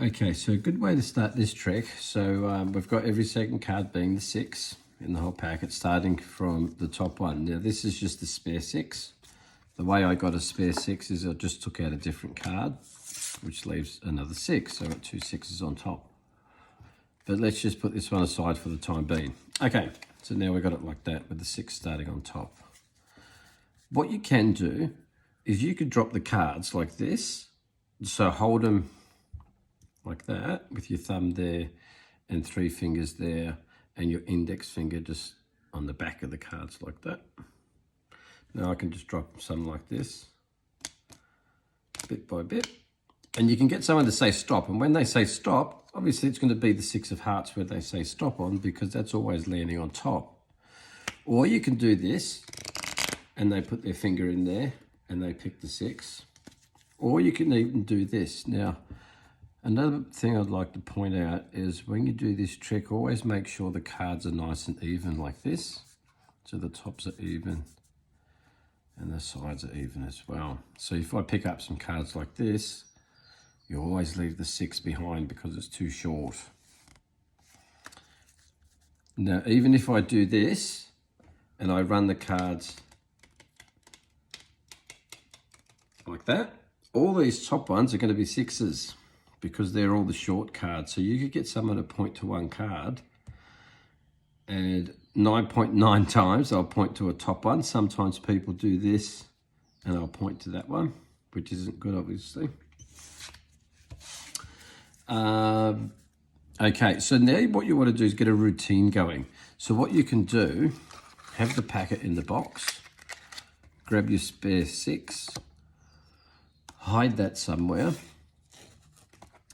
Okay, so a good way to start this trick. So we've got every second card being the 6 in the whole packet, starting from the top one. Now this is just the spare 6. The way I got a spare 6 is I just took out a different card, which leaves another 6. So I've got 2 6s on top. But let's just put this one aside for the time being. Okay, so now we've got it like that with the 6 starting on top. What you can do is you could drop the cards like this. So hold them like that with your thumb there and 3 fingers there and your index finger just on the back of the cards like that. Now I can just drop some like this, bit by bit. And you can get someone to say stop. And when they say stop, obviously it's going to be the 6 of hearts where they say stop on, because that's always landing on top. Or you can do this and they put their finger in there and they pick the 6. Or you can even do this. Now, another thing I'd like to point out is when you do this trick, always make sure the cards are nice and even like this. So the tops are even and the sides are even as well. So if I pick up some cards like this, you always leave the 6 behind because it's too short. Now, even if I do this and I run the cards like that, all these top ones are going to be 6s because they're all the short cards. So you could get someone to point to one card and 9.9 times I'll point to a top one. Sometimes people do this and I'll point to that one, which isn't good, obviously. Okay, so now what you want to do is get a routine going. So what you can do, have the packet in the box, grab your spare 6, hide that somewhere.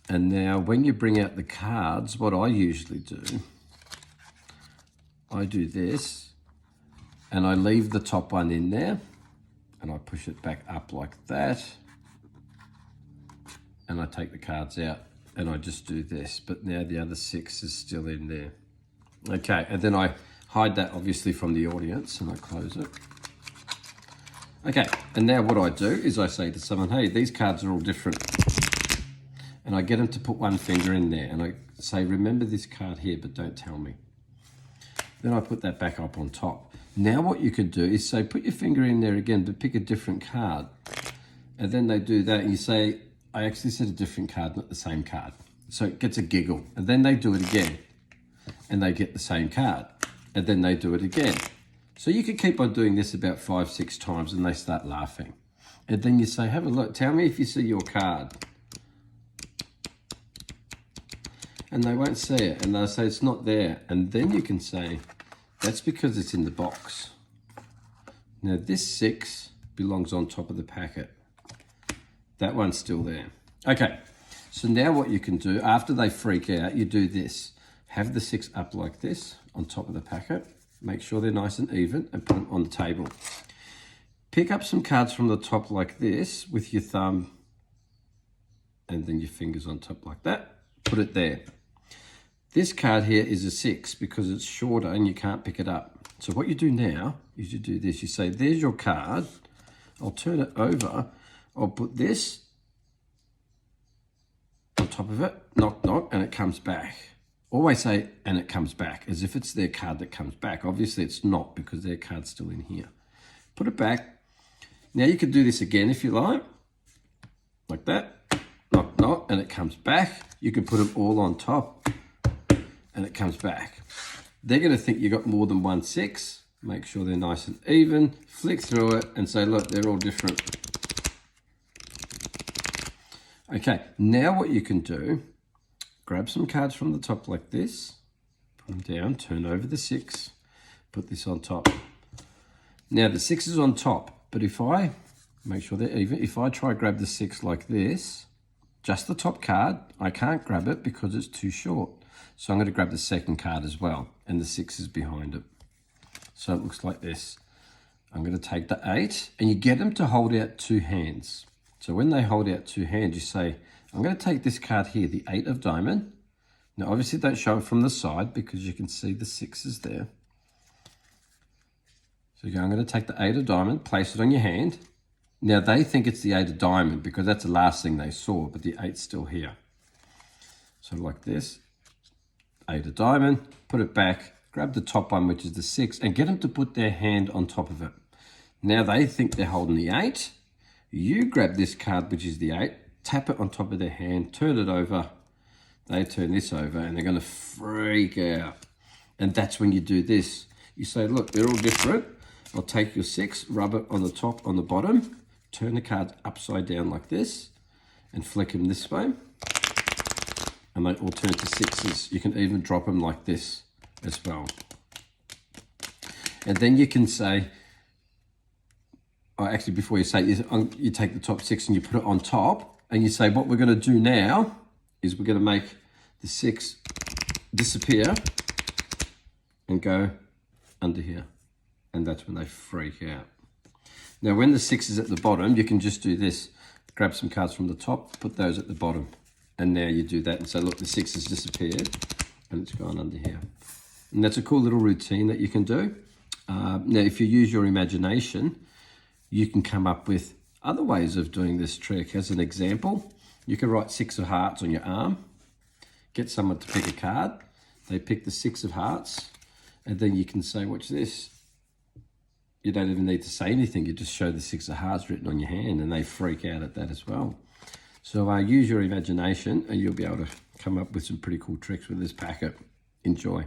And now when you bring out the cards, what I usually do, I do this and I leave the top one in there and I push it back up like that. And I take the cards out and I just do this, but now the other 6 is still in there. Okay, and then I hide that obviously from the audience and I close it. Okay, and now what I do is I say to someone, hey, these cards are all different. And I get them to put one finger in there and I say, remember this card here, but don't tell me. Then I put that back up on top. Now what you could do is say, put your finger in there again, but pick a different card. And then they do that and you say, I actually said a different card, not the same card. So it gets a giggle. And then they do it again. And they get the same card. And then they do it again. So you could keep on doing this about 5, 6 times and they start laughing. And then you say, have a look, tell me if you see your card. And they won't see it. And they'll say, it's not there. And then you can say, that's because it's in the box. Now this 6 belongs on top of the packet. That one's still there. Okay, so now what you can do, after they freak out, you do this. Have the 6 up like this on top of the packet. Make sure they're nice and even and put them on the table. Pick up some cards from the top like this with your thumb and then your fingers on top like that. Put it there. This card here is a 6 because it's shorter and you can't pick it up. So what you do now is you do this. You say, there's your card. I'll turn it over. I'll put this on top of it, knock, knock, and it comes back. Always say, and it comes back, as if it's their card that comes back. Obviously, it's not because their card's still in here. Put it back. Now you can do this again if you like that. Knock, knock, and it comes back. You can put them all on top, and it comes back. They're going to think you got more than one 6. Make sure they're nice and even. Flick through it and say, look, they're all different. Okay, now what you can do, grab some cards from the top like this, put them down, turn over the 6, put this on top. Now the 6 is on top, but if I, make sure they're even, if I try grab the 6 like this, just the top card, I can't grab it because it's too short. So I'm going to grab the second card as well, and the 6 is behind it. So it looks like this. I'm going to take the 8, and you get them to hold out 2 hands. So when they hold out 2 hands, you say, I'm going to take this card here, the 8 of diamond. Now, obviously, don't show it from the side because you can see the 6s there. So you go, I'm going to take the 8 of diamond, place it on your hand. Now, they think it's the 8 of diamond because that's the last thing they saw, but the 8's still here. So like this, 8 of diamond, put it back, grab the top one, which is the 6, and get them to put their hand on top of it. Now they think they're holding the 8. You grab this card, which is the 8, tap it on top of their hand, turn it over. They turn this over, and they're going to freak out. And that's when you do this. You say, look, they're all different. I'll take your 6, rub it on the top, on the bottom, turn the cards upside down like this, and flick them this way. And they all turn to 6s. You can even drop them like this as well. And then you can say, actually before you say it, you take the top 6 and you put it on top, and you say what we're going to do now is we're going to make the 6 disappear and go under here. And that's when they freak out. Now when the 6 is at the bottom, you can just do this. Grab some cards from the top, put those at the bottom. And now you do that and say, look, the 6 has disappeared and it's gone under here. And that's a cool little routine that you can do. Now, if you use your imagination, you can come up with other ways of doing this trick. As an example, you can write 6 of hearts on your arm, get someone to pick a card. They pick the 6 of hearts, and then you can say, watch this. You don't even need to say anything. You just show the 6 of hearts written on your hand, and they freak out at that as well. So use your imagination and you'll be able to come up with some pretty cool tricks with this packet. Enjoy.